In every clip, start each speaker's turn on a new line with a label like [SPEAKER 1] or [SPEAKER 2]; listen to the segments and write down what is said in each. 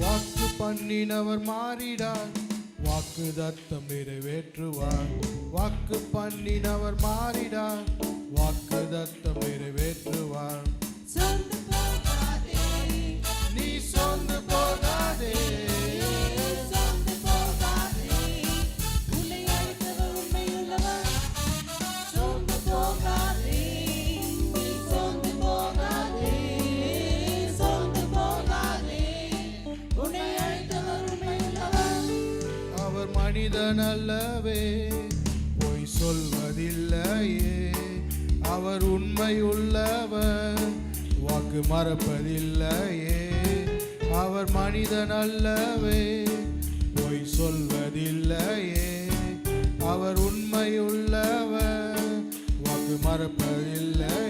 [SPEAKER 1] வாக்கு பண்ணினவர் மாறிடார், வாக்கு தத்தம் நிறைவேற்றுவார். வாக்கு பண்ணினவர் மாறிடார், வாக்கு தத்தம் நிறைவேற்றுவார். நீ சொந்து போகாதே, மனிதன் அல்லவே, பொய் சொல்வதில்லையே. அவர் உண்மையுள்ளவர், வாக்கு மறப்பதில்லையே. அவர் மனிதன் அல்லவே, பொய் சொல்வதில்லையே. அவர் உண்மையுள்ளவர், வாக்கு மறப்பதில்லையே.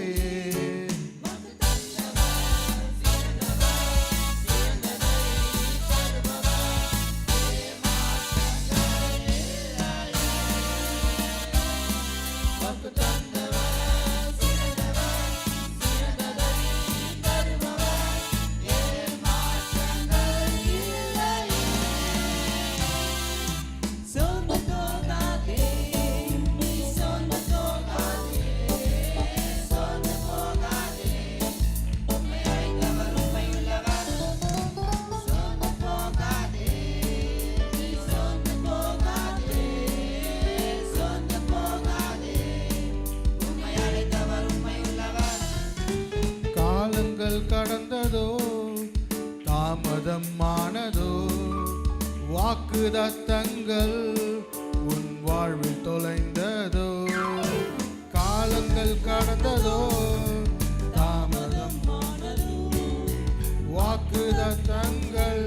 [SPEAKER 1] கடந்ததோ, தாமதம் ஆனதோ, வாக்குதத்தங்கள் உன் வாழ்வில் தொலைந்ததோ. காலங்கள் கடந்ததோ, தாமதம் ஆனதோ, வாக்குதத்தங்கள்